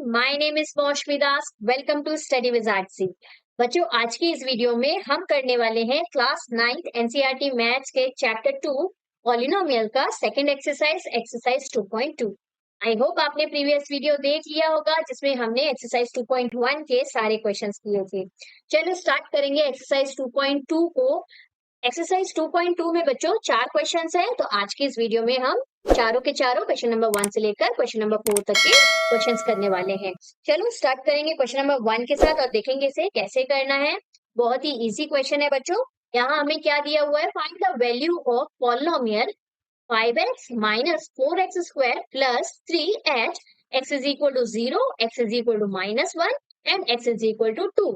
My name is Moushumi Das. Welcome to study with RC. बच्चों, आज की इस वीडियो में हम करने वाले हैं क्लास 9th एनसीईआरटी मैथ्स के चैप्टर 2 पॉलिनोमियल का सेकंड एक्सरसाइज 2.2। आई होप आपने प्रीवियस वीडियो देख लिया होगा जिसमें हमने एक्सरसाइज 2.1 के सारे क्वेश्चंस किए थे। चलो स्टार्ट करेंगे एक्सरसाइज 2.2 को। एक्सरसाइज 2.2 में बच्चों 4 क्वेश्चंस हैं, तो आज की इस वीडियो में हम चारों के चारों क्वेश्चन नंबर 1 से लेकर क्वेश्चन नंबर 4 तक के क्वेश्चंस करने वाले हैं। चलो स्टार्ट करेंगे क्वेश्चन नंबर 1 के साथ और देखेंगे इसे कैसे करना है। बहुत ही इजी क्वेश्चन है बच्चों। यहाँ हमें क्या दिया हुआ है, find the value of polynomial 5x minus 4x square plus 3 at x is equal to 0, x is equal to -1 and x is equal to 2।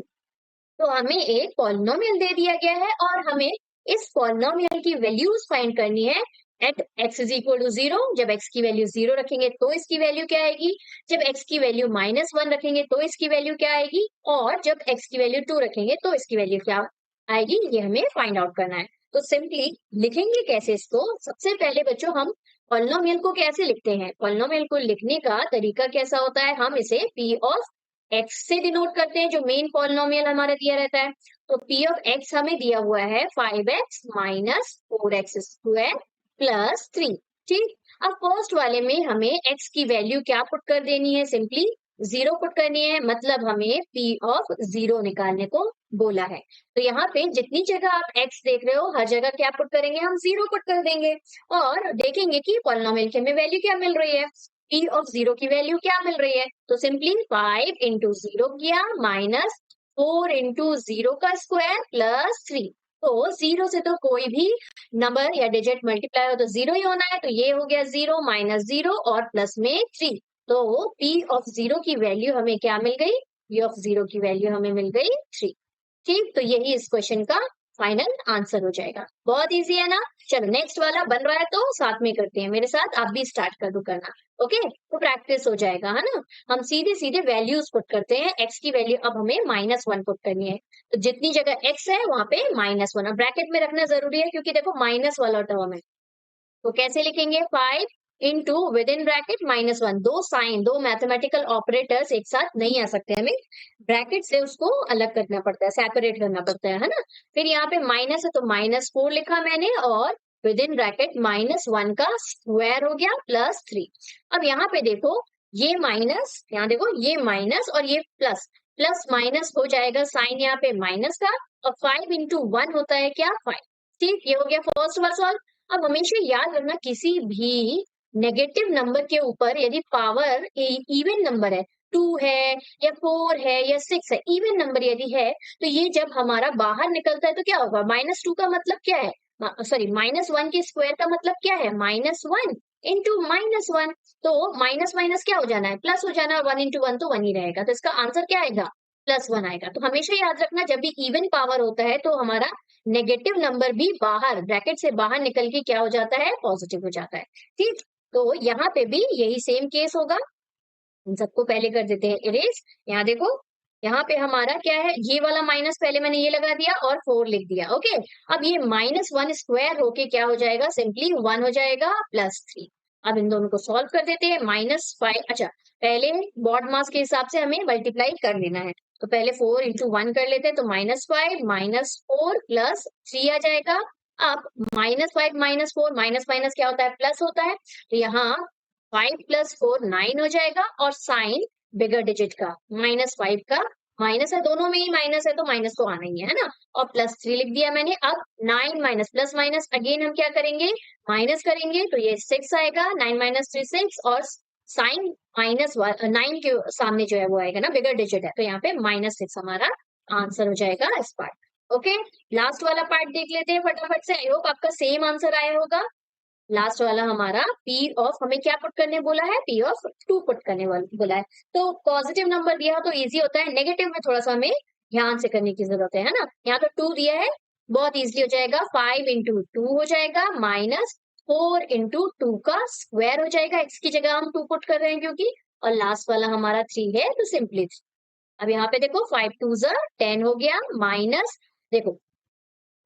तो हमें एक पॉलिनोमियल दे दिया गया है और हमें इस पॉलिनोमियल की वैल्यूज फाइंड करनी है। At x is equal to 0, जब x की वैल्यू 0 रखेंगे तो इसकी वैल्यू क्या आएगी, जब x की वैल्यू -1 रखेंगे तो इसकी वैल्यू क्या आएगी, और जब x की वैल्यू 2 रखेंगे तो इसकी वैल्यू क्या आएगी, ये हमें फाइंड आउट करना है। तो सिंपली लिखेंगे कैसे इसको। सबसे पहले बच्चों हम पॉलिनोमियल को कैसे लिखते हैं, पॉलिनोमियल को लिखने का तरीका कैसा होता है, हम इसे p ऑफ x से डिनोट करते हैं, जो मेन पॉलिनोमियल हमारा दिया रहता है। तो p ऑफ x हमें दिया हुआ है 5x minus 4x square plus 3। ठीक, अब फर्स्ट वाले में हमें x की वैल्यू क्या पुट कर देनी है, सिंपली 0 पुट करनी है, मतलब हमें p ऑफ 0 निकालने को बोला है। तो यहाँ पे जितनी जगह आप x देख रहे हो हर जगह क्या पुट करेंगे, हम 0 पुट कर देंगे और देखेंगे कि पॉलिनोमियल की हमें वैल्यू क्या मिल रही है। p ऑफ 0 की वैल्यू क्या मिल रही है, तो सिंपली 5 इंटू 0 किया माइनस 4 इंटू 0 का स्क्वायर प्लस 3। तो 0 से तो कोई भी नंबर या डिजिट मल्टीप्लाई हो तो 0 ही होना है, तो ये हो गया 0 माइनस 0 और प्लस में 3। तो p ऑफ 0 की वैल्यू हमें क्या मिल गई, p ऑफ 0 की वैल्यू हमें मिल गई 3। ठीक, तो यही इस क्वेश्चन का फाइनल आंसर हो जाएगा। बहुत इजी है ना। चलो नेक्स्ट वाला बन रहा है तो साथ में करते हैं, मेरे साथ आप भी स्टार्ट कर दो करना। ओके, तो प्रैक्टिस हो जाएगा है ना। हम सीधे सीधे वैल्यूज पुट करते हैं। x की वैल्यू अब हमें -1 पुट करनी है, तो जितनी जगह x है वहां पे -1 और ब्रैकेट में रखना जरूरी है क्योंकि देखो माइनस वाला टर्म है। तो कैसे लिखेंगे, 5 इंटू विद इन ब्रैकेट -1। दो साइन, दो मैथमेटिकल ऑपरेटर्स एक साथ नहीं आ सकते, हमें ब्रैकेट से उसको अलग करना पड़ता है, सेपरेट करना पड़ता है ना। फिर यहाँ पे माइनस है तो -4 लिखा मैंने और विद इन ब्रैकेट -1 का स्क्वायर हो गया प्लस 3। अब यहाँ पे देखो ये माइनस, यहाँ देखो ये माइनस और ये प्लस, प्लस माइनस हो जाएगा साइन यहाँ पे माइनस का, और 5 इंटू 1 होता है क्या, 5। ठीक, ये हो गया फर्स्ट वाला सॉल्व। अब हमेशा याद रखना किसी भी नेगेटिव नंबर के ऊपर यदि पावर इवन नंबर है, 2 है या 4 है या 6 है, इवन नंबर यदि है तो ये जब हमारा बाहर निकलता है तो क्या होगा, -2 का मतलब क्या है, सॉरी -1 के स्क्वायर का मतलब क्या है, -1 इंटू -1। तो माइनस माइनस क्या हो जाना है, प्लस हो जाना है, 1 इंटू 1 तो 1 ही रहेगा, तो इसका आंसर क्या आएगा, +1 आएगा। तो हमेशा याद रखना जब भी इवन पावर होता है तो हमारा नेगेटिव नंबर भी बाहर ब्रैकेट से बाहर निकल के क्या हो जाता है, पॉजिटिव हो जाता है। ठीक, तो यहाँ पे भी यही सेम केस होगा। इन सबको पहले कर देते हैं इरेज। यहाँ देखो यहाँ पे हमारा क्या है, ये वाला माइनस पहले मैंने ये लगा दिया और 4 लिख दिया। ओके, अब ये -1 स्क्वायर होके क्या हो जाएगा, सिंपली 1 हो जाएगा प्लस 3। अब इन दोनों को सॉल्व कर देते हैं। -5, अच्छा पहले बॉड मास के हिसाब से हमें मल्टीप्लाई कर लेना है, तो पहले 4 इंटू 1 कर लेते हैं, तो -5 -4 प्लस 3 आ जाएगा। अब -5 -4 माइनस माइनस क्या होता है, प्लस होता है, तो यहाँ 5 प्लस 4 9 हो जाएगा, और साइन बिगर डिजिट का -5 का माइनस है, दोनों में ही माइनस है तो माइनस तो आना ही है ना, और प्लस 3 लिख दिया मैंने। अब 9 माइनस प्लस माइनस अगेन हम क्या करेंगे, माइनस करेंगे, तो ये 6 आएगा, 9 माइनस 3 6, और साइन -9 के सामने जो है वो आएगा ना, बिगर डिजिट है, तो यहाँ पे -6 हमारा आंसर हो जाएगा इस पार्ट। ओके, लास्ट वाला पार्ट देख लेते हैं फटाफट से। आई होप आपका सेम आंसर आया होगा। लास्ट वाला हमारा p ऑफ, हमें क्या पुट करने बोला है, p ऑफ 2 पुट करने बोला है। तो पॉजिटिव नंबर दिया तो इजी होता है, नेगेटिव में थोड़ा सा हमें ध्यान से करने की जरूरत है ना। यहाँ तो 2 दिया है, बहुत इजी हो जाएगा, 5 इंटू 2 हो जाएगा माइनस 4 इंटू 2 का स्क्वायर हो जाएगा, x की जगह हम 2 पुट कर रहे हैं क्योंकि, और लास्ट वाला हमारा 3 है तो सिंपली। अब यहाँ पे देखो 5 2 10 हो गया, माइनस देखो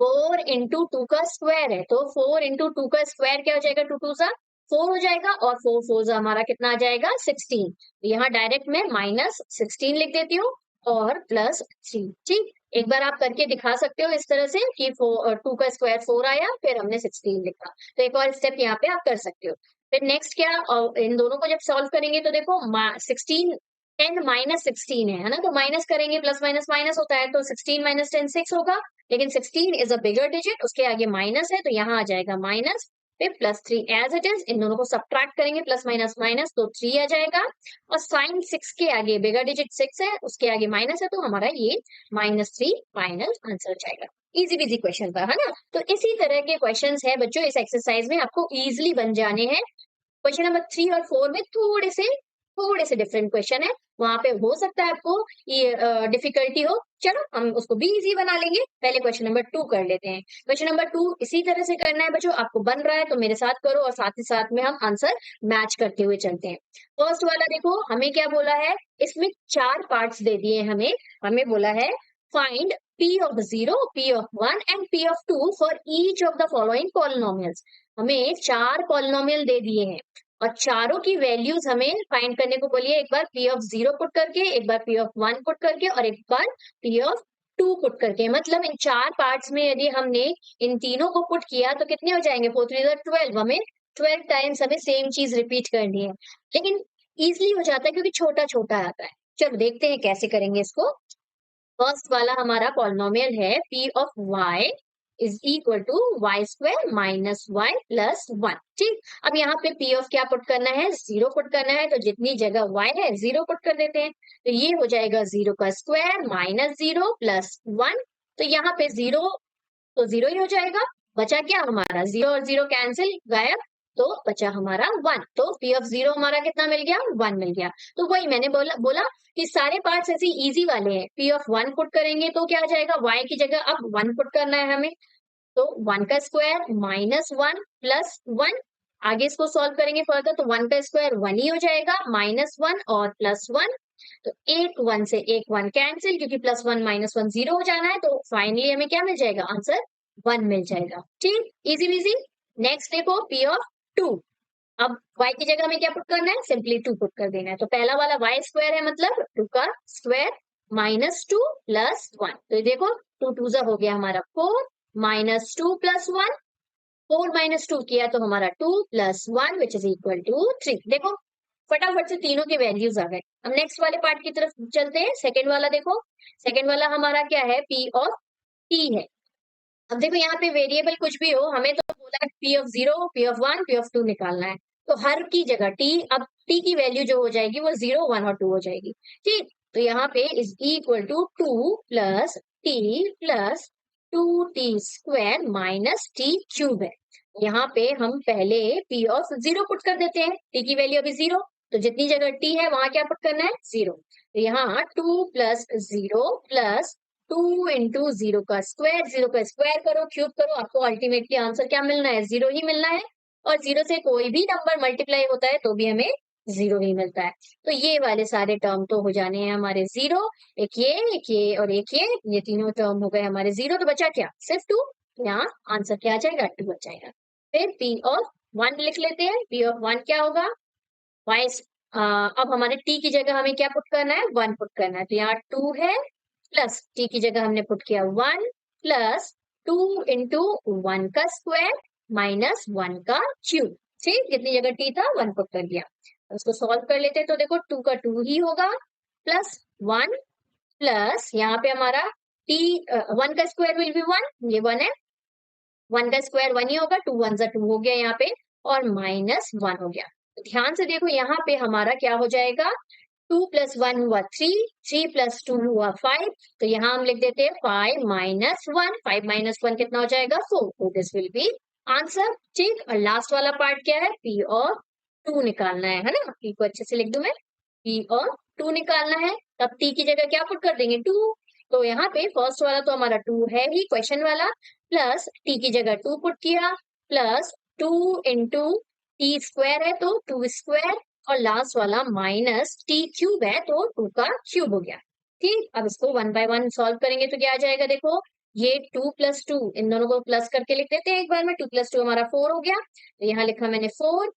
4 इंटू 2 का स्क्वायर है, तो 4 इंटू 2 का स्क्वायर क्या हो जाएगा, 2 2 4 हो जाएगा और 4 4 हमारा कितना आ जाएगा 16। तो यहाँ डायरेक्ट मैं -16 लिख देती हूँ और +3। ठीक, एक बार आप करके दिखा सकते हो इस तरह से कि 2 का स्क्वायर 4 आया, फिर हमने 16 लिखा। तो एक और स्टेप यहाँ पे आप कर सकते हो। फिर नेक्स्ट क्या, इन दोनों को जब सॉल्व करेंगे तो देखो 16 10 -16 है ना, तो माइनस करेंगे, प्लस माइनस माइनस होता है, तो 16 - 10 6 होगा। लेकिन 16 इज अ बिगर डिजिट, उसके आगे माइनस है, तो यहाँ आ जाएगा माइनस, फिर +3 एज इट इज। इन दोनों को सब्ट्रैक्ट करेंगे, प्लस माइनस माइनस, तो 3 आ जाएगा। और साइन 6 के आगे बिगर डिजिट 6 है, उसके आगे माइनस है, तो हमारा ये -3 फाइनल आंसर हो जाएगा। इजी बिजी क्वेश्चन था, है ना। तो इसी तरह के क्वेश्चंस है बच्चों इस एक्सरसाइज में, आपको इजिली बन जाने हैं। क्वेश्चन नंबर 3 और 4 में थोड़े से डिफरेंट क्वेश्चन है, वहां पे हो सकता है आपको ये डिफिकल्टी हो। चलो हम उसको भी इजी बना लेंगे। पहले क्वेश्चन नंबर 2 कर लेते हैं। क्वेश्चन नंबर 2 इसी तरह से करना है बच्चों, आपको बन रहा है तो मेरे साथ करो और साथ ही साथ में हम आंसर मैच करते हुए चलते हैं। फर्स्ट वाला देखो, हमें क्या बोला है, इसमें 4 पार्ट्स दे दिए हमें। हमें बोला है find p of 0, p of 1 and p of 2 for each of the following polynomials। हमें 4 पॉलिनोमियल दे दिए हैं और चारों की वैल्यूज हमें फाइंड करने को बोलिए। एक बार p ऑफ 0 पुट करके, एक बार p ऑफ 1 पुट करके और एक बार p ऑफ 2 पुट करके। मतलब इन 4 पार्ट्स में यदि हमने इन तीनों को पुट किया तो कितने हो जाएंगे, 4 3 12। हमें 12 टाइम्स हमें सेम चीज रिपीट करनी है, लेकिन इजिली हो जाता है क्योंकि छोटा छोटा आता है। चलो देखते हैं कैसे करेंगे इसको। फर्स्ट वाला हमारा पॉलिनोमियल है p of y is equal to y square minus y plus 1। ठीक, अब यहाँ पे p ऑफ क्या पुट करना है, 0 पुट करना है, तो जितनी जगह y है 0 पुट कर देते हैं। तो ये हो जाएगा 0 का स्क्वायर माइनस 0 प्लस 1। तो यहाँ पे 0 तो 0 ही हो जाएगा। बचा क्या हमारा, 0 और 0 कैंसिल, गायब, तो बचा हमारा 1। तो p ऑफ 0 हमारा कितना मिल गया, 1 मिल गया। तो वही मैंने बोला कि सारे पार्ट्स ऐसे इजी वाले हैं। p ऑफ 1 पुट करेंगे तो क्या आ जाएगा, y की जगह अब 1 पुट करना है हमें, तो 1 का स्क्वायर माइनस 1 प्लस 1। आगे इसको सॉल्व करेंगे फर्दर, तो 1 का स्क्वायर 1 ही हो जाएगा, -1 और +1। तो एक 1 से एक 1 कैंसिल, क्योंकि +1 -1 0 हो जाना है, तो फाइनली हमें क्या मिल जाएगा, आंसर 1 मिल जाएगा। ठीक, इजी इजी। नेक्स्ट देखो p ऑफ 2। अब y की जगह हमें क्या पुट करना है, सिंपली 2 पुट कर देना है। तो पहला वाला y स्क्वायर है, मतलब 2 का स्क्वायर -2 प्लस 1। तो ये देखो 2 2 जा हो गया हमारा 4, -2 प्लस 1, 4 - 2 किया तो हमारा 2 plus 1 which is equal to 3। देखो फटाफट से तीनों के वैल्यूज आ गए। अब नेक्स्ट वाले पार्ट की तरफ चलते हैं। सेकंड वाला देखो, सेकंड वाला हमारा क्या है, p ऑफ t है। अब देखो यहाँ पे वेरिएबल कुछ भी हो, हमें तो बोला है p of 0, p of 1, p of 2 निकालना है। तो हर की जगह t, अब t की वैल्यू जो हो जाएगी वो 0 1 और 2 हो जाएगी। ठीक, तो यहाँ पे इज इक्वल टू 2 प्लस t plus 2t square minus t cube है। यहाँ पे हम पहले p ऑफ 0 पुट कर देते हैं, t की वैल्यू अभी 0, तो जितनी जगह t है वहां क्या पुट करना है, 0। तो यहाँ 2 प्लस 0 प्लस 2 इंटू 0 का स्क्वायर, 0 का स्क्वायर करो, क्यूब करो, आपको अल्टीमेटली आंसर क्या मिलना है, 0 ही मिलना है। और 0 से कोई भी नंबर मल्टीप्लाई होता है तो भी हमें 0 ही मिलता है। तो ये वाले सारे टर्म तो हो जाने हैं हमारे 0, एक ये और एक ये तीनों टर्म हो गए हमारे 0। तो बचा क्या, सिर्फ 2। यहाँ आंसर क्या आ जाएगा, 2 आ जाएगा। फिर p ऑफ 1 लिख लेते हैं। p ऑफ 1 क्या होगा, y अब हमारे t की जगह हमें क्या पुट करना है, 1 पुट करना है। तो यहाँ 2 है प्लस t की जगह हमने पुट किया 1 प्लस 2 इंटू 1 का स्क्वायर माइनस 1 का क्यूब। ठीक, जितनी जगह t था 1 पुट कर दिया। उसको सॉल्व कर लेते हैं, तो देखो 2 का 2 ही होगा प्लस 1 प्लस यहाँ पे हमारा t 1 का स्क्वायर विल बी 1, ये 1 है, 1 का स्क्वायर 1 ही होगा, 2 1 2 हो गया यहाँ पे, और माइनस 1 हो गया। तो ध्यान से देखो यहाँ पे हमारा क्या हो जाएगा, 2 प्लस 1 हुआ 3, 3 प्लस 2 हुआ 5। तो यहाँ हम लिख देते हैं 5 माइनस 1, 5 माइनस 1 कितना हो जाएगा, 4। तो दिस विल बी आंसर। ठीक, और लास्ट वाला पार्ट क्या है, p और 2 निकालना है ना। p को अच्छे से लिख दूं मैं, p और 2 निकालना है। तब t की जगह क्या पुट कर देंगे, 2। तो यहाँ पे फर्स्ट वाला तो हमारा 2 है ही, क्वेश्चन वाला, प्लस t की जगह 2 पुट किया, प्लस 2 इंटू t स्क्वायर है तो 2 स्क्वायर, और लास्ट वाला माइनस t क्यूब है तो 2 का क्यूब हो गया। ठीक, अब इसको 1 बाय 1 सॉल्व करेंगे तो क्या आ जाएगा, देखो ये 2 प्लस 2, इन दोनों को प्लस करके लिख देते हैं एक बार में। 2 प्लस 2 हमारा 4 हो गया, तो यहाँ लिखा मैंने 4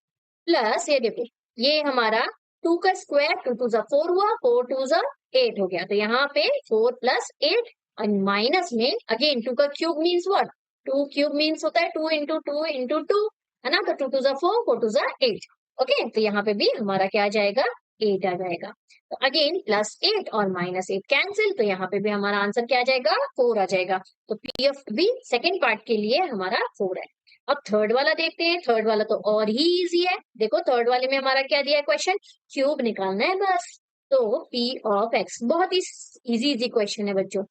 प्लस ये देखो, ये हमारा 2 का स्क्वायर, 2 टू जा 4 हुआ, 4 टू जा 8 हो गया, तो यहाँ पे 4 प्लस 8 और माइनस में अगेन 2 का cube means what, 2 cube means होता है 2 इंटू 2 इंटू 2, है ना, तो 2 टू जा 4, 4 टू जा 8। ओके, तो यहाँ पे भी हमारा क्या आ जाएगा, 8 आ जाएगा। तो अगेन प्लस 8 और माइनस 8 कैंसिल, तो यहाँ पे भी हमारा आंसर क्या आ जाएगा, 4 आ जाएगा। तो P of B second part के लिए हमारा 4 है। अब थर्ड वाला देखते हैं, थर्ड वाला तो और ही इजी है। देखो थर्ड वाले में हमारा क्या दिया है क्वेश्चन, क्यूब निकालना है बस। तो पी ऑफ एक्स, बहुत ही इजी इजी क्वेश्चन है बच्चों।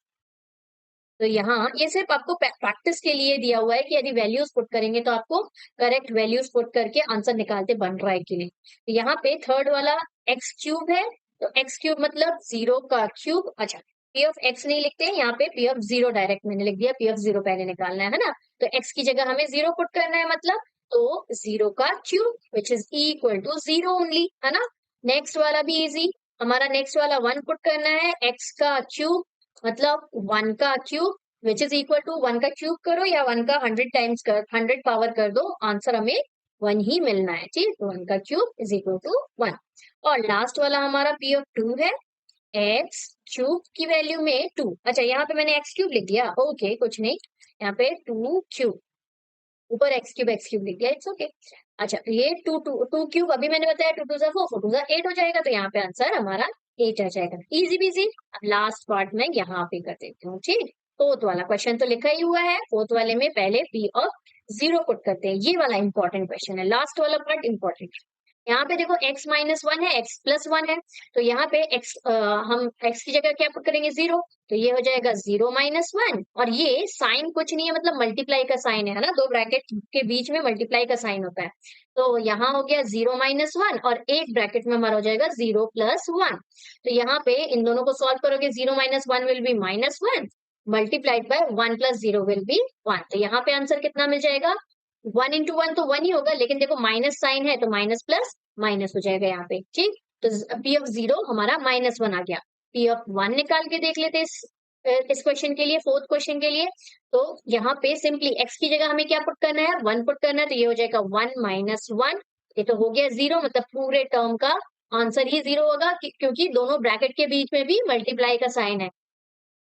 तो यहाँ ये सिर्फ आपको प्रैक्टिस के लिए दिया हुआ है कि यदि वैल्यूज पुट करेंगे तो आपको करेक्ट वैल्यूज पुट करके आंसर निकालते बन रहा है कि नहीं। तो यहाँ पे थर्ड वाला एक्स क्यूब है, तो एक्स क्यूब मतलब 0 का क्यूब। अच्छा, पी ऑफ एक्स नहीं लिखते हैं, यहाँ पे पी ऑफ 0 डायरेक्ट मैंने लिख दिया, पी ऑफ 0 पहले निकालना है ना, तो एक्स की जगह हमें 0 पुट करना है, मतलब तो 0 का cube which is equal to 0 only, है ना। नेक्स्ट वाला भी इजी, हमारा नेक्स्ट वाला 1 पुट करना है, एक्स का क्यूब मतलब 1 का cube which is equal to 1 का क्यूब करो या 1 का 100 टाइम्स कर 100 पावर कर दो, आंसर हमें 1 ही मिलना है, ठीक। तो 1 का क्यूब इज इक्वल टू 1। और लास्ट वाला हमारा पी ऑफ 2 है, एक्स क्यूब की वैल्यू में 2। अच्छा, यहाँ पे मैंने एक्स क्यूब लिख दिया, ओके कुछ नहीं, यहाँ पे 2 क्यूब, ऊपर एक्स क्यूब लिख दिया, इट्स ओके। अच्छा, तो ये टू टू टू क्यूब अभी मैंने बताया, 2 टू जा 4, 4 टू जा 8 हो जाएगा, तो यहाँ पे आंसर हमारा 8 आ जाएगा, इजी बीजी। अब लास्ट पार्ट में यहाँ पे कर देती हूँ, ठीक। फोर्थ वाला क्वेश्चन तो लिखा ही हुआ है, फोर्थ वाले में पहले पी ऑफ 0 पुट करते हैं, ये वाला इंपॉर्टेंट क्वेश्चन है, लास्ट वाला पार्ट इंपॉर्टेंट। यहाँ पे देखो x माइनस 1 है, x प्लस 1 है, तो यहाँ पे हम x की जगह क्या पुट करेंगे, 0, तो ये हो जाएगा 0 माइनस 1, और ये साइन कुछ नहीं है, मतलब मल्टीप्लाई का साइन है ना, दो ब्रैकेट के बीच में मल्टीप्लाई का साइन होता है। तो यहाँ हो गया 0 माइनस 1 और एक ब्रैकेट में हमारा हो जाएगा 0 प्लस 1। तो यहाँ पे इन दोनों को सॉल्व करोगे, 0 minus 1 will B minus 1 multiplied by 1 plus 0 will be 1। तो यहाँ पे आंसर कितना मिल जाएगा, 1 इंटू 1 तो 1 ही होगा, लेकिन देखो माइनस साइन है तो माइनस प्लस माइनस हो जाएगा यहाँ पे, ठीक। तो पी ऑफ 0 हमारा -1 आ गया। पी ऑफ 1 निकाल के देख लेते हैं इस क्वेश्चन के लिए, फोर्थ क्वेश्चन के लिए। तो यहाँ पे सिंपली x की जगह हमें क्या पुट करना है, 1 पुट करना है, तो ये हो जाएगा 1 माइनस 1, ये तो हो गया 0, मतलब पूरे टर्म का आंसर ही 0 होगा, क्योंकि दोनों ब्रैकेट के बीच में भी मल्टीप्लाई का साइन है।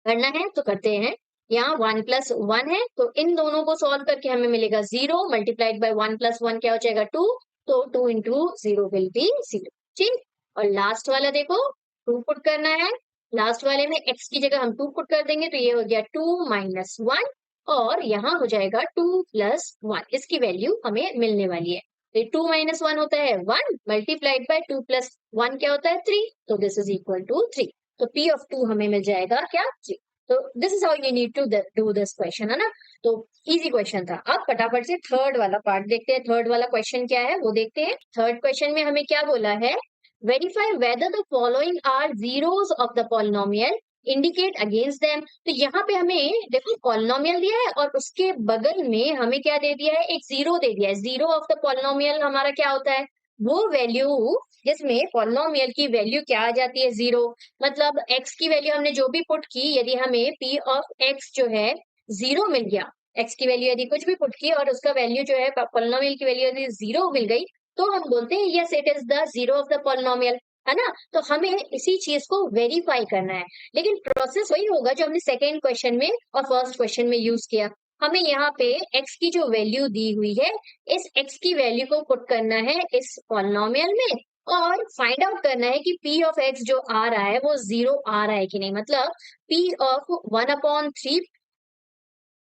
करना है तो करते हैं, यहाँ 1 प्लस 1 है, तो इन दोनों को सॉल्व करके हमें मिलेगा 0 मल्टीप्लाइड बाय 1 प्लस 1 क्या हो जाएगा 2, तो 2 इंटू 0 विल बी 0, ठीक। और लास्ट वाला देखो 2 पुट करना है, लास्ट वाले में x की जगह हम 2 पुट कर देंगे, तो ये हो गया 2 माइनस 1, और यहाँ हो जाएगा 2 प्लस 1, इसकी वैल्यू हमें मिलने वाली है। तो 2 माइनस 1 होता है 1 मल्टीप्लाइड बाय 2 प्लस 1 क्या होता है 3, तो दिस इज इक्वल टू 3। तो P ऑफ 2 हमें मिल जाएगा क्या, 3। तो this is how you need to do this question, है ना। तो इजी क्वेश्चन था। अब फटाफट से थर्ड वाला पार्ट देखते हैं, थर्ड वाला क्वेश्चन क्या है वो देखते हैं। थर्ड क्वेश्चन में हमें क्या बोला है, verify whether the following are zeros of the polynomial, indicate against them. तो यहाँ पे हमें देखो पॉलिनोमियल दिया है और उसके बगल में हमें क्या दे दिया है, एक जीरो दे दिया है। जीरो ऑफ द पॉलिनोमियल हमारा क्या होता है, वो वैल्यू जिसमें पॉलिनोमियल की वैल्यू क्या आ जाती है, जीरो। मतलब x की वैल्यू हमने जो भी पुट की, यदि हमें p ऑफ x जो है 0 मिल गया, x की वैल्यू यदि कुछ भी पुट की और उसका वैल्यू जो है पॉलिनोमियल की वैल्यू यदि 0 मिल गई, तो हम बोलते हैं yes it is the zero of the polynomial, है ना। तो हमें इसी चीज को वेरीफाई करना है, लेकिन प्रोसेस वही होगा जो हमने सेकेंड क्वेश्चन में और फर्स्ट क्वेश्चन में यूज किया। हमें यहाँ पे x की जो वैल्यू दी हुई है, इस x की वैल्यू को पुट करना है इस पॉलिनोमियल में, और फाइंड आउट करना है कि p ऑफ x जो आ रहा है वो 0 आ रहा है कि नहीं, मतलब p ऑफ 1/3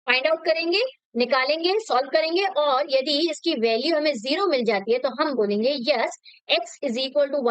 फाइंड आउट करेंगे, निकालेंगे, सॉल्व करेंगे, और यदि इसकी वैल्यू हमें 0 मिल जाती है तो हम बोलेंगे yes x is equal to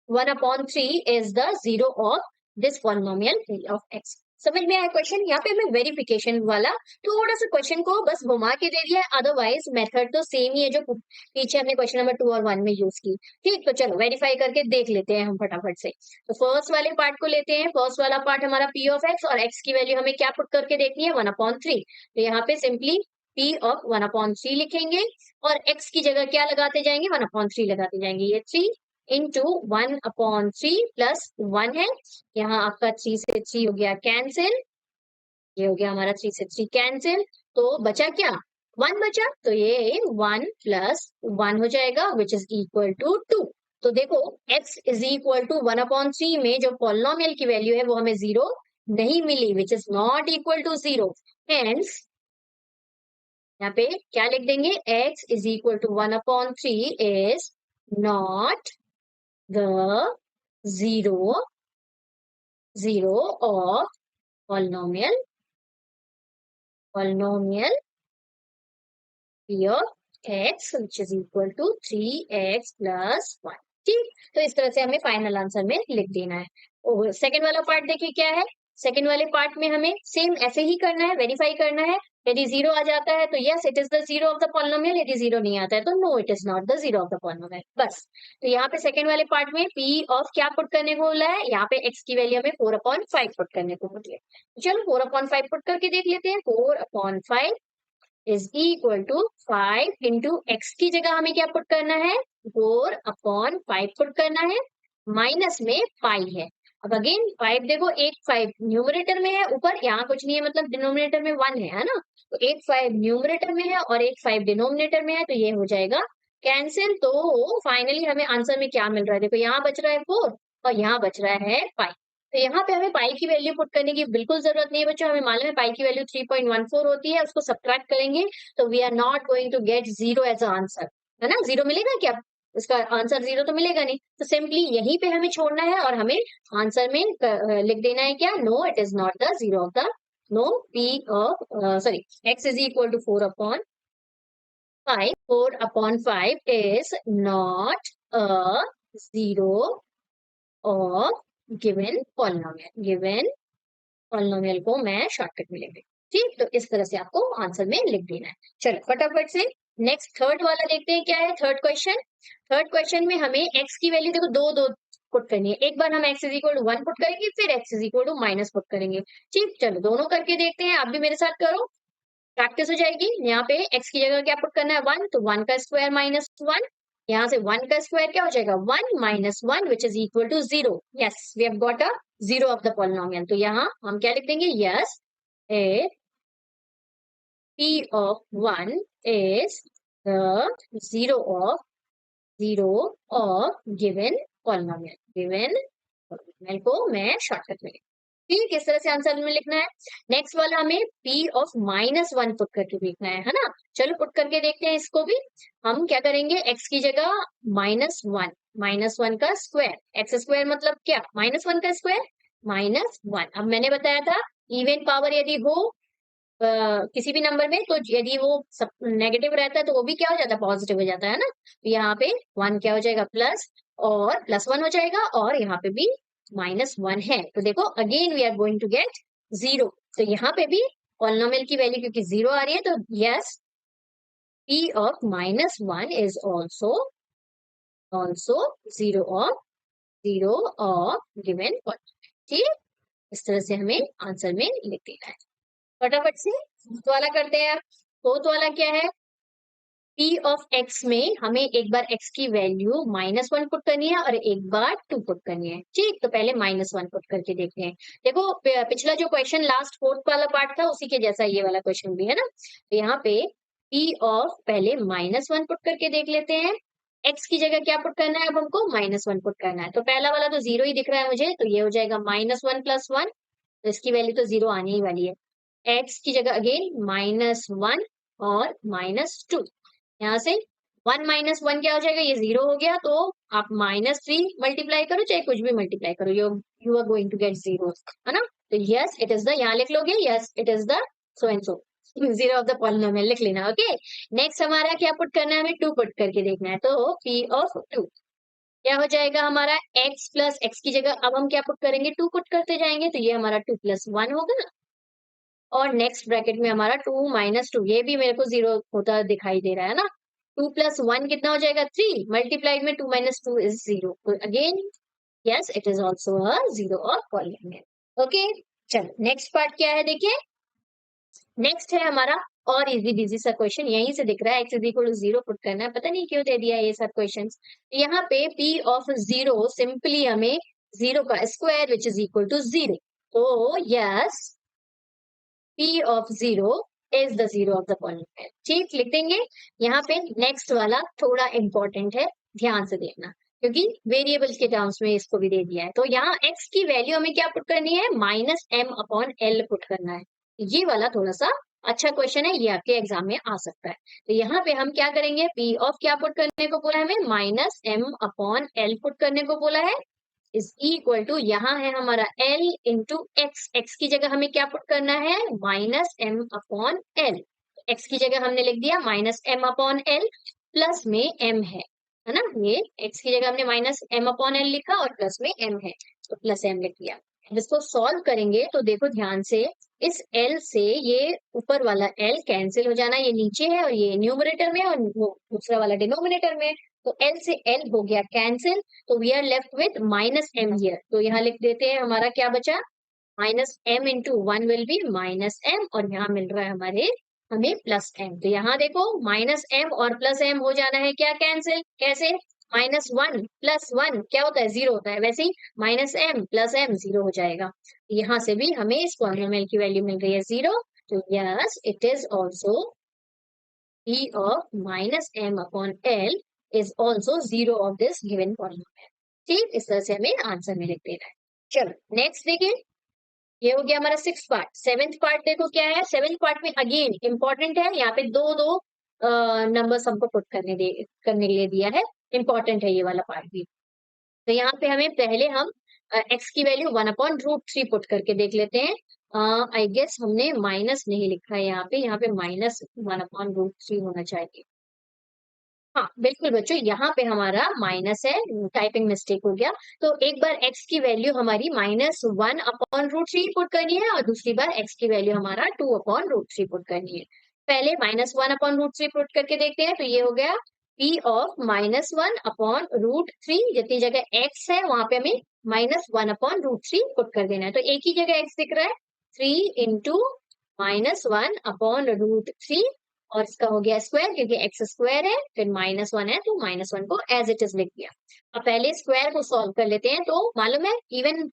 1/3 is the zero of this polynomial p of x। समझ में आया क्वेश्चन, यहाँ पे हमें वेरिफिकेशन वाला थोड़ा सा क्वेश्चन को बस घुमा के दे दिया है, अदरवाइज मेथड तो सेम ही है जो पीछे हमने क्वेश्चन नंबर 2 और 1 में यूज की, ठीक। तो चलो वेरीफाई करके देख लेते हैं हम फटाफट से। तो फर्स्ट वाले पार्ट को लेते हैं, फर्स्ट वाला पार्ट हमारा p ऑफ x, और x की वैल्यू हमें क्या पुट करके देखनी है, 1/3। तो यहाँ पे सिंपली p ऑफ 1/3 लिखेंगे, और x की जगह क्या लगाते जाएंगे, 1/3 लगाते जाएंगे, ये 3 इंटू 1/3 प्लस 1 है, यहाँ आपका 3 से 3 हो गया कैंसिल, ये हो गया हमारा 3 से 3 कैंसिल, तो बचा क्या 1 बचा तो ये 1 प्लस 1 हो जाएगा विच इज इक्वल टू 2। तो देखो x इज इक्वल टू 1/3 में जो पॉलिनोमियल की वैल्यू है वो हमें 0 नहीं मिली which is not equal to 0। Hence यहाँ पे क्या लिख देंगे, x is equal to 1/3 is not the zero zero of polynomial p of x which is equal to 3x plus 1। ठीक, तो इस तरह से हमें फाइनल आंसर में लिख देना है। और सेकंड वाला पार्ट देखिए क्या है। सेकंड वाले पार्ट में हमें सेम ऐसे ही करना है, वेरीफाई करना है। यदि जीरो आ जाता है तो yes it is the zero of the polynomial, यदि जीरो नहीं आता है तो no it is not the zero of the polynomial. बस, तो यहाँ पे सेकंड वाले पार्ट में p ऑफ क्या पुट करने को बोला है, यहाँ पे x की वैल्यू हमें 4/5 पुट करने को बोला है। चलो 4/5 पुट करके देख लेते हैं। 4/5 is equal to 5 into X की जगह हमें क्या पुट करना है, 4/5 पुट करना है, माइनस में पाई है। अब अगेन 5 देखो, एक 5 न्यूमरेटर में है ऊपर, यहाँ कुछ नहीं है मतलब डिनोमिनेटर में 1 है ना। तो एक 5 न्यूमरेटर में है और एक 5 डिनोमिनेटर में है, तो ये हो जाएगा कैंसिल। तो फाइनली हमें आंसर में क्या मिल रहा है, देखो यहाँ बच रहा है 4 और यहाँ बच रहा है 5। तो यहाँ पे हमें पाई की वैल्यू पुट करने की बिल्कुल जरूरत नहीं है बच्चों, हमें मालूम है पाई की वैल्यू 3.14 होती है, उसको सब्ट्रैक्ट करेंगे तो we are not going to get zero as answer, है ना। जीरो मिलेगा क्या, उसका आंसर जीरो तो मिलेगा नहीं। तो सिंपली यहीं पे हमें छोड़ना है और हमें आंसर में लिख देना है क्या, no it is not the zero of the, no p of sorry x is equal to 4/5, 4/5 is not a zero of given polynomial को मैं शॉर्टकट में लिख रही हूँ। ठीक, तो इस तरह से आपको आंसर में लिख देना है। चलो फटाफट से नेक्स्ट थर्ड वाला देखते हैं क्या है। थर्ड क्वेश्चन में हमें x की वैल्यू देखो दो दो पुट करनी है। एक बार हम x is equal to 1 put करेंगे, फिर x is equal to minus put करेंगे। ठीक, चलो दोनों करके देखते हैं, आप भी मेरे साथ करो, प्रैक्टिस हो जाएगी। यहाँ पे x की जगह क्या पुट करना है 1, तो 1 का स्क्वायर माइनस 1, यहाँ से 1 का स्क्वायर क्या हो जाएगा 1 minus 1 which is equal to 0। Yes we have got a zero of the polynomial. तो यहाँ हम क्या लिख देंगे, yes A p of 1 is the zero of given polynomial को मैं शॉर्टकट में लिख, ठीक इस तरह से आंसर में लिखना है। नेक्स्ट वाला हमें p ऑफ -1 पुट करके देखना है ना। चलो पुट करके देखते हैं इसको भी। हम क्या करेंगे, x की जगह -1 का स्क्वायर, एक्स स्क्वायर मतलब क्या, -1 का स्क्वायर -1। अब मैंने बताया था इवन पावर यदि हो किसी भी नंबर में, तो यदि वो सब नेगेटिव रहता है तो वो भी क्या हो जाता है, पॉजिटिव हो जाता है ना। तो यहाँ पे 1 क्या हो जाएगा प्लस, और +1 हो जाएगा, और यहाँ पे भी -1 है। तो देखो again we are going to get 0। तो यहाँ पे भी पॉलिनोमियल की वैल्यू क्योंकि 0 आ रही है, तो यस p of -1 is also zero of given polynomial. ठीक, इस तरह से हमें आंसर में लिख देना है। फटाफट से फोर्थ वाला करते हैं। फोर्थ वाला क्या है, p ऑफ x में हमें एक बार x की वैल्यू -1 पुट करनी है और एक बार 2 पुट करनी है। ठीक, तो पहले -1 पुट करके देखते हैं। देखो पिछला जो क्वेश्चन लास्ट फोर्थ वाला पार्ट था उसी के जैसा ये वाला क्वेश्चन भी है ना। तो यहाँ पे p ऑफ पहले -1 पुट करके देख लेते हैं। x की जगह क्या पुट करना है, अब हमको -1 पुट करना है। तो पहला वाला तो 0 ही दिख रहा है मुझे, तो ये हो जाएगा -1 + 1, तो इसकी वैल्यू तो 0 आने ही वाली है। x की जगह अगेन -1 और -2, यहाँ से 1 - 1 क्या हो जाएगा, ये 0 हो गया। तो आप -3 मल्टीप्लाई करो, चाहे कुछ भी मल्टीप्लाई करो, you are going to get zero, है ना। तो यस इट इज द, यहाँ लिख लोगे yes it is the so and so zero of the polynomial लिख लेना। ओके, नेक्स्ट हमारा क्या पुट करना है, हमें 2 पुट करके देखना है। तो p ऑफ 2 क्या हो जाएगा हमारा, x प्लस x की जगह अब हम क्या पुट करेंगे, 2 पुट करते जाएंगे, तो ये हमारा 2 + 1 होगा। और नेक्स्ट ब्रैकेट में हमारा 2 - 2, ये भी मेरे को 0 होता दिखाई दे रहा है ना। 2 + 1 कितना हो जाएगा 3, मल्टीप्लाइड में 2 - 2 इज 0। तो again yes it is also a zero of polynomial. Okay, चलो नेक्स्ट पार्ट क्या है देखिए। नेक्स्ट है हमारा और इजी बिजी सा क्वेश्चन, यहीं से दिख रहा है x is equal to 0 put करना है, पता नहीं क्यों दे दिया ये सब क्वेश्चन। यहाँ पे p ऑफ 0 सिंपली हमें 0 का square which is equal to 0। तो यस p of 0 is the zero of the polynomial. ठीक, लिख देंगे। यहाँ पे नेक्स्ट वाला थोड़ा इंपॉर्टेंट है, ध्यान से देखना, क्योंकि वेरिएबल्स के टर्म्स में इसको भी दे दिया है। तो यहाँ x की वैल्यू हमें क्या पुट करनी है, -m/l पुट करना है। ये वाला थोड़ा सा अच्छा क्वेश्चन है, ये आपके एग्जाम में आ सकता है। तो यहाँ पे हम क्या करेंगे, p ऑफ क्या पुट करने को बोला है हमें, -m/l पुट करने को बोला है, इज इक्वल टू, यहाँ है हमारा l इंटू एक्स, एक्स की जगह हमें क्या पुट करना है, -m/l। एक्स की जगह हमने लिख दिया -m/l, प्लस में m है ना, ये x की जगह हमने -m/l लिखा और प्लस में m है, तो प्लस m लिख दिया। अब इसको सॉल्व करेंगे तो देखो ध्यान से, इस l से ये ऊपर वाला l कैंसिल हो जाना, ये नीचे है और ये न्यूमरेटर में और वो दूसरा वाला डिनोमिनेटर में, तो l से l हो गया कैंसिल, तो we are left with -m here. तो यहाँ लिख देते हैं, हमारा क्या बचा, -m into 1 will be -m, और यहाँ मिल रहा है हमें +m। तो यहाँ देखो -m और +m हो जाना है क्या कैंसिल, कैसे, -1 + 1 क्या होता है, 0 होता है, वैसे ही -m + m 0 हो जाएगा। यहाँ से भी हमें इस पॉलिनोमियल की वैल्यू मिल रही है 0, तो yes it is also p of -m/l is also 0 of this given polynomial। ठीक, इस तरह से हमें आंसर में लिख देना है। चलो नेक्स्ट देखिए, ये हो गया हमारा 6th पार्ट। 7th पार्ट देखो क्या है, 7th पार्ट में अगेन इंपॉर्टेंट है, यहाँ पे दो दो नंबर्स हमको पुट करने के लिए दिया है, इंपॉर्टेंट है ये वाला पार्ट भी। तो यहाँ पे हमें पहले हम x की वैल्यू 1/√3 पुट करके देख लेते हैं। आई गेस हमने माइनस नहीं लिखा है यहाँ पे -1/√3 होना चाहिए। हाँ बिल्कुल बच्चों, यहाँ पे हमारा माइनस है, टाइपिंग मिस्टेक हो गया। तो एक बार x की वैल्यू हमारी -1/√3 पुट करनी है और दूसरी बार x की वैल्यू हमारा 2/√3 पुट करनी है। पहले -1/√3 पुट करके देखते हैं, तो ये हो गया p ऑफ -1/√3, जितनी जगह x है वहां पे हमें -1/√3 पुट कर देना है। तो एक ही जगह x दिख रहा है, 3 इंटू -1/√3, और इसका हो गया स्क्वायर, क्योंकि एक्स स्क्वायर है, फिर -1 है तो -1 को एज इट इज लिख दिया। अब पहले स्क्वायर को सॉल्व कर लेते हैं, तो मालूम है इवन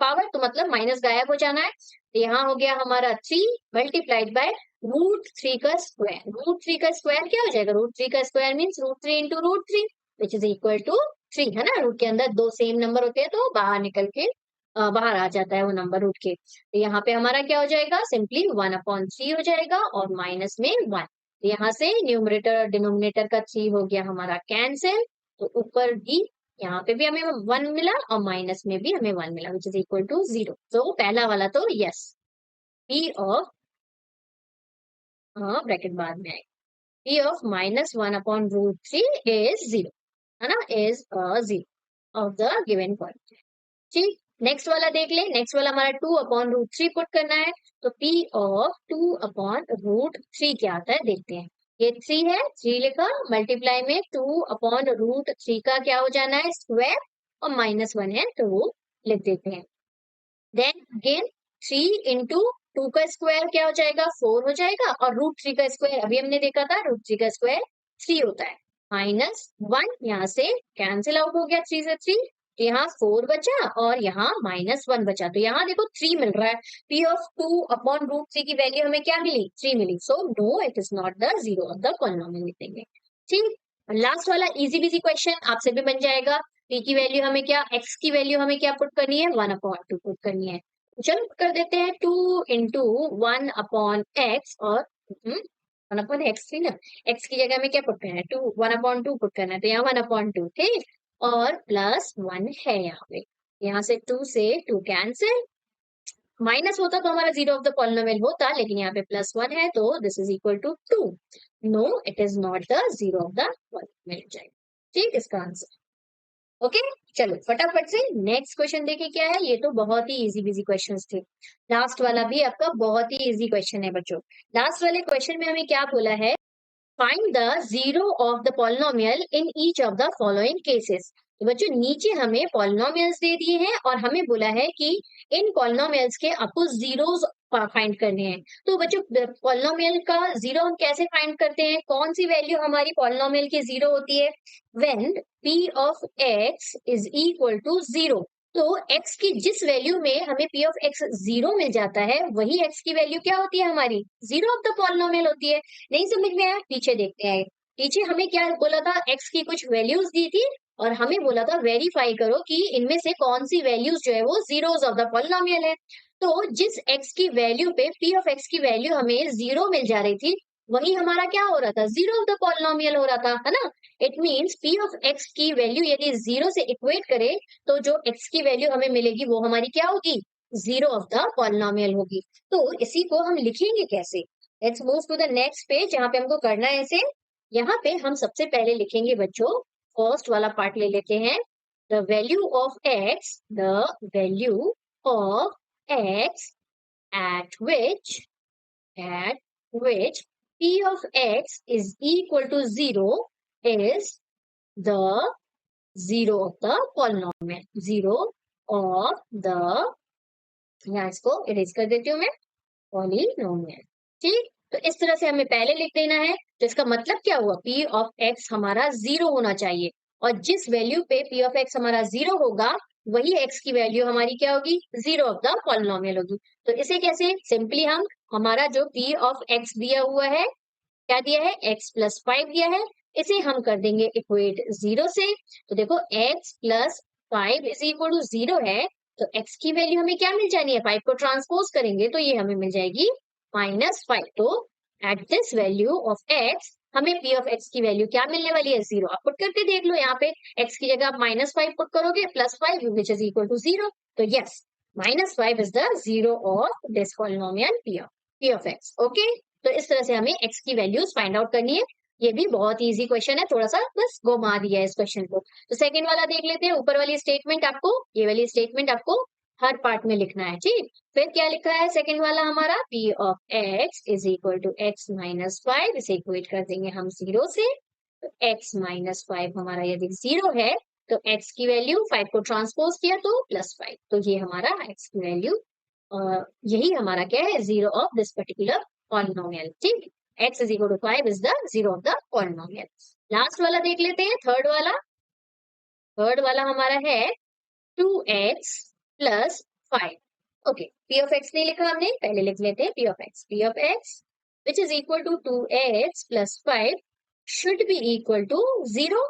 पावर, तो मतलब माइनस गायब हो जाना है। तो यहाँ हो गया हमारा 3 मल्टीप्लाइड बाय √3 का स्क्वायर। √3 का स्क्वायर क्या हो जाएगा, √3 का square means √3 into √3 which is equal to 3, है ना। रूट के अंदर दो सेम नंबर होते हैं तो बाहर निकल के बाहर आ जाता है वो नंबर रूट के। तो यहाँ पे हमारा क्या हो जाएगा, सिंपली 1/3 हो जाएगा और माइनस में 1। तो यहाँ से न्यूमरेटर और डिनोमिनेटर का 3 हो गया हमारा कैंसिल, तो ऊपर भी यहाँ पे भी हमें 1 मिला और माइनस में भी हमें 1 मिला, विच इज इक्वल टू 0। तो पहला वाला तो यस, p ऑफ, हाँ ब्रैकेट बाद में आएगा, p ऑफ -1/√3 इज 0, है ना, is 0 of the given point. ठीक, नेक्स्ट वाला देख ले, नेक्स्ट वाला हमारा 2/√3 पुट करना है। तो p ऑफ 2/√3 क्या आता है देखते हैं। ये 3 है, 3 लिखा, मल्टीप्लाई में 2/√3 का क्या हो जाना है, स्क्वायर, और -1 है तो वो लिख देते हैं। देन अगेन 3 इंटू 2 का स्क्वायर क्या हो जाएगा, 4 हो जाएगा, और √3 का स्क्वायर अभी हमने देखा था, √3 का स्क्वायर 3 होता है, -1 यहाँ से कैंसिल आउट हो गया, 3 से 3, तो यहाँ 4 बचा और यहाँ -1 बचा। तो यहाँ देखो 3 मिल रहा है, p ऑफ 2/√3 की वैल्यू हमें क्या मिली, 3 मिली, so no it is not the zero of the polynomial लिख देंगे। ठीक, लास्ट वाला इजी बिजी क्वेश्चन आपसे भी बन जाएगा। p की वैल्यू हमें क्या, x की वैल्यू हमें क्या पुट करनी है, 1/2 पुट करनी है। चलो कर देते हैं, 2 इंटू 1/x, और 1/x थी ना, x की जगह में क्या पुट करना है, 1/2 पुट करना है, तो यहाँ 1/2, ठीक, और +1 है यहाँ पे, यहाँ से 2 से 2 कैंसिल, माइनस होता तो हमारा जीरो ऑफ द पॉलिनोमियल होता, लेकिन यहाँ पे +1 है तो this is equal to 2। No it is not the zero of the polynomial जाएगा। ठीक, इसका आंसर ओके। चलो फटाफट से नेक्स्ट क्वेश्चन देखे क्या है, ये तो बहुत ही इजी बिजी क्वेश्चंस थे। लास्ट वाला भी आपका बहुत ही इजी क्वेश्चन है बच्चों। लास्ट वाले क्वेश्चन में हमें क्या बोला है, find the zero of the polynomial in each of the following cases. तो बच्चों नीचे हमें पॉलिनोमियल्स दे दिए हैं और हमें बोला है कि इन पॉलिनोमियल्स के आपको जीरोस फाइंड करने हैं। तो बच्चों पॉलिनोमियल का जीरो हम कैसे फाइंड करते हैं, कौन सी वैल्यू हमारी पॉलिनोमियल की जीरो होती है, when p of x is equal to 0। तो x की जिस वैल्यू में हमें p ऑफ x 0 मिल जाता है, वही x की वैल्यू क्या होती है हमारी? 0 ऑफ द पॉलिनोमियल होती है। नहीं समझ में आया? पीछे देखते हैं। पीछे हमें क्या बोला था? x की कुछ वैल्यूज दी थी और हमें बोला था वेरीफाई करो कि इनमें से कौन सी वैल्यूज जो है वो जीरोस ऑफ द पॉलिनोमियल है। तो जिस x की वैल्यू पे p ऑफ x की वैल्यू हमें 0 मिल जा रही थी, वही हमारा क्या हो रहा था? 0 ऑफ द पॉलिनोमियल हो रहा था, है ना? It means p of x की वैल्यू यदि 0 से इक्वेट करे तो जो x की वैल्यू हमें मिलेगी वो हमारी क्या होगी? 0 ऑफ द पॉलिनोमियल होगी। तो इसी को हम लिखेंगे कैसे? Let's move to the next page जहां पे हमको करना है इसे। यहाँ पे हम सबसे पहले लिखेंगे बच्चों, फर्स्ट वाला पार्ट ले लेते हैं। The value of x, the value of x at which p of x is equal to 0 is the 0 of the polynomial, 0 of the, यहाँ इसको इरेज कर देती हूँ मैं, पॉलिनोमियल। ठीक, तो इस तरह से हमें पहले लिख देना है। तो इसका मतलब क्या हुआ? p ऑफ x हमारा 0 होना चाहिए और जिस वैल्यू पे p ऑफ x हमारा 0 होगा वही x की वैल्यू हमारी क्या होगी? 0 ऑफ द पॉलिनोमियल होगी। तो इसे कैसे? सिंपली हम, हमारा जो p ऑफ x दिया हुआ है, क्या दिया है? x प्लस 5 दिया है, इसे हम कर देंगे इक्वेट 0 से। तो देखो x plus 5 is equal to 0 है, तो x की वैल्यू हमें क्या मिल जानी है? 5 को ट्रांसपोज करेंगे तो ये हमें मिल जाएगी -5। तो at this value of x हमें p ऑफ x की वैल्यू क्या मिलने वाली है? 0। आप पुट करके देख लो, यहाँ पे x की जगह आप -5 पुट करोगे, +5 विच इज इक्वल टू 0। तो yes, -5 is the 0 of this polynomial p of x। Okay, तो इस तरह से हमें x की वैल्यूज फाइंड आउट करनी है। ये भी बहुत इजी क्वेश्चन है, थोड़ा सा बस घुमा दिया है इस क्वेश्चन को। तो सेकंड वाला देख लेते हैं। ऊपर वाली स्टेटमेंट आपको, ये वाली स्टेटमेंट आपको हर पार्ट में लिखना है, ठीक। फिर क्या लिखा है सेकंड वाला हमारा? p of x is equal to x minus 5, इसे इक्वेट कर देंगे हम 0 से। तो x माइनस 5 हमारा यदि 0 है तो x की वैल्यू 5 को ट्रांसपोज किया तो +5, तो ये हमारा x की वैल्यू, यही हमारा क्या है? 0 ऑफ दिस पर्टिकुलर पॉलिनोमियल, ठीक। x is equal to 5 is the 0 of the polynomial. Last वाला देख लेते हैं, थर्ड वाला। थर्ड वाला हमारा है 2x plus 5। Okay, p of x नहीं लिखा हमने, पहले लिख लेते हैं p of x। p of x which is equal to 2x plus 5 should be equal to 0।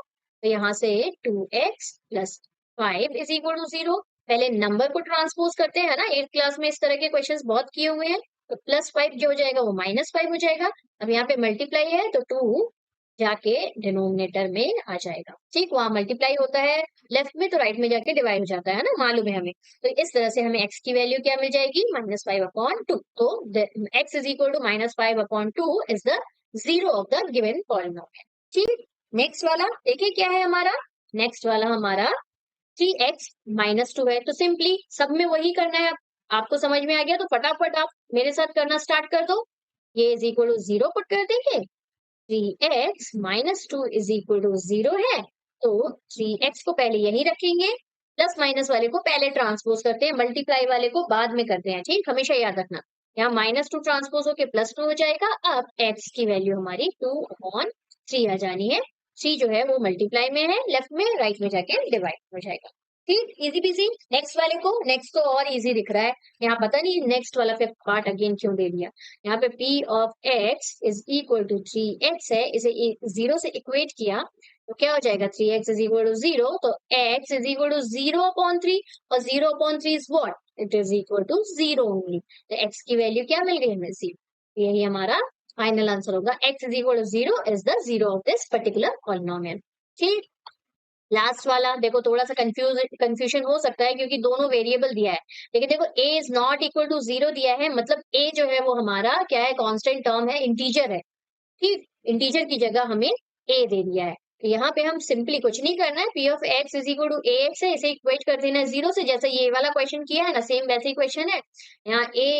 तो यहाँ से 2x plus 5 is equal to 0। पहले नंबर को ट्रांसपोज करते हैं ना, 8th क्लास में इस तरह के क्वेश्चंस बहुत किए हुए हैं। तो +5 जो हो जाएगा वो -5 हो जाएगा। अब यहाँ पे मल्टीप्लाई है तो 2 जाके डिनोमिनेटर में आ जाएगा, ठीक। वहां मल्टीप्लाई होता है लेफ्ट में, तो राइट में जाके डिवाइड हो जाता है ना, मालूम है हमें। तो इस तरह से हमें x की वैल्यू क्या मिल जाएगी? -5/2। तो x is equal to -5/2 is the 0 of the given polynomial, ठीक। नेक्स्ट वाला देखिए क्या है हमारा? नेक्स्ट वाला हमारा 3x-2 है। तो सिंपली सब में वही करना है। आपको समझ में आ गया तो फटाफट आप मेरे साथ करना स्टार्ट कर दो। ये इज इक्वल टू 0 पुट कर देंगे, 3x-2 इज इक्वल टू 0 है, तो 3x को पहले यही रखेंगे, प्लस माइनस वाले को पहले ट्रांसपोज करते हैं, मल्टीप्लाई वाले को बाद में करते हैं, ठीक। हमेशा याद रखना, यहाँ -2 ट्रांसपोज होके +2 हो जाएगा। अब x की वैल्यू हमारी 2/3 आ जानी है। 3 जो है वो मल्टीप्लाई में है लेफ्ट में, राइट में जाके डिवाइड हो जाएगा, ठीक। Easy PG. नेक्स्ट वाले को, नेक्स्ट तो और इजी दिख रहा है, यहाँ पता नहीं नेक्स्ट वाला फिफ्थ पार्ट अगेन क्यों दे दिया। यहाँ पे p of x is equal to 3x है, इसे 0 से इक्वेट किया तो क्या हो जाएगा? 3x इज इक्वल टू 0, तो x इज इक्वल टू 0/3 और 0/3 is what? It is equal to 0 only. तो x की वैल्यू क्या मिल गई हमें? 0। यही हमारा फाइनल आंसर होगा, x is equal to 0 is the 0 of this particular polynomial, ठीक। लास्ट वाला देखो, थोड़ा सा कंफ्यूजन हो सकता है क्योंकि दोनों वेरिएबल दिया है, लेकिन देखो a is not equal to 0 दिया है, मतलब a जो है वो हमारा क्या है? कांस्टेंट टर्म है, इंटीजर है, ठीक। इंटीजर की जगह हमें a दे दिया है। तो यहाँ पे हम सिंपली कुछ नहीं करना है, p of x is equal to ax है, इसे इक्वेट कर देना है 0 से, जैसे ये वाला क्वेश्चन किया है ना, सेम वैसे ही क्वेश्चन है। यहाँ a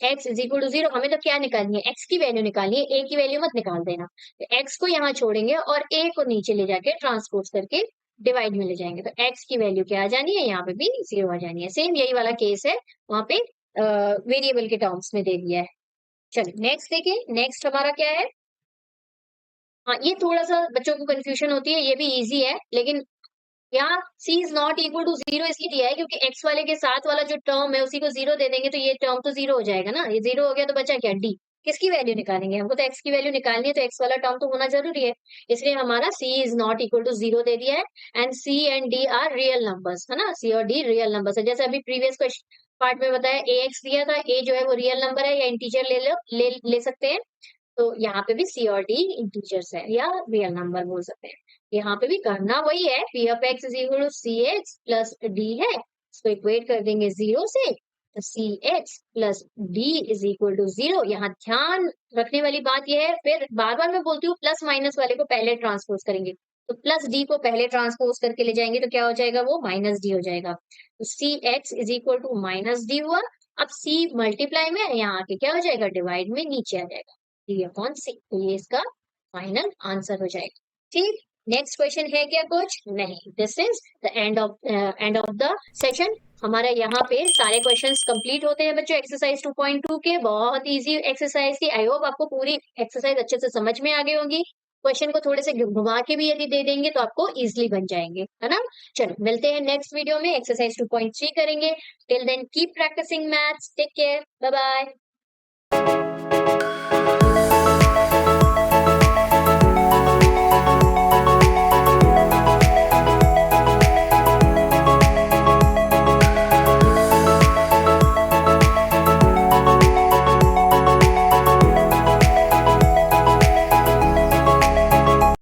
x is equal to 0, हमें तो क्या निकालनी है? x की वैल्यू निकालनी है, a की वैल्यू मत निकाल देना। तो x को यहाँ छोड़ेंगे और a को नीचे ले जाके ट्रांसपोज करके डिवाइड में ले जाएंगे, तो x की वैल्यू क्या आ जानी है? यहाँ पे भी 0 आ जानी है। सेम यही वाला केस है, वहां पे वेरिएबल के टर्म्स में दे दिया है। चलिए नेक्स्ट देखिए, नेक्स्ट हमारा क्या है? हाँ, ये थोड़ा सा बच्चों को कंफ्यूजन होती है, ये भी इजी है लेकिन यहाँ c is not equal to 0 इसलिए दिया है क्योंकि x वाले के साथ वाला जो टर्म है उसी को 0 दे देंगे तो ये टर्म तो 0 हो जाएगा ना, ये 0 हो गया तो बचा क्या d। किसकी वैल्यू निकालेंगे, हमको तो x की वैल्यू निकालनी है तो x वाला टर्म तो होना जरूरी है, इसलिए हमारा c is not equal to 0 दे दिया है and c and d are real numbers, है ना, c और d रियल नंबर्स है। जैसे अभी प्रीवियस क्वेश्चन पार्ट में बताया ax दिया था, a जो है वो रियल नंबर है या इंटीजर ले लो, ले सकते हैं, तो यहाँ पे भी सी और डी इंटीजर्स है या रियल नंबर बोल सकते हैं। यहाँ पे भी करना वही है, P of X is equal to C X plus D है, इसको इक्वेट कर देंगे 0 से, तो C X plus D is equal to 0। यहाँ ध्यान रखने वाली बात यह है, फिर बार बार मैं बोलती हूँ प्लस माइनस वाले को पहले ट्रांसपोज करेंगे, तो प्लस डी को पहले ट्रांसपोज करके ले जाएंगे तो क्या हो जाएगा, वो माइनस डी हो जाएगा, तो C X is equal to minus D हुआ। अब सी मल्टीप्लाई में यहाँ आके क्या हो जाएगा, डिवाइड में नीचे आ जाएगा, डी अपॉन सी, तो ये इसका फाइनल आंसर हो जाएगा। ठीक, नेक्स्ट क्वेश्चन है क्या, कुछ नहीं, this is the end of the session. हमारा यहाँ पे सारे क्वेश्चंस कंप्लीट होते हैं बच्चों एक्सरसाइज 2.2 के, बहुत इजी एक्सरसाइज थी, आई होप आपको पूरी एक्सरसाइज अच्छे से समझ में आ गई होंगी। क्वेश्चन को थोड़े से घुमा के भी यदि दे देंगे तो आपको इजिली बन जाएंगे, है ना। चलो मिलते हैं नेक्स्ट वीडियो में, एक्सरसाइज 2.3 करेंगे। Till then keep practising maths, take care, bye bye.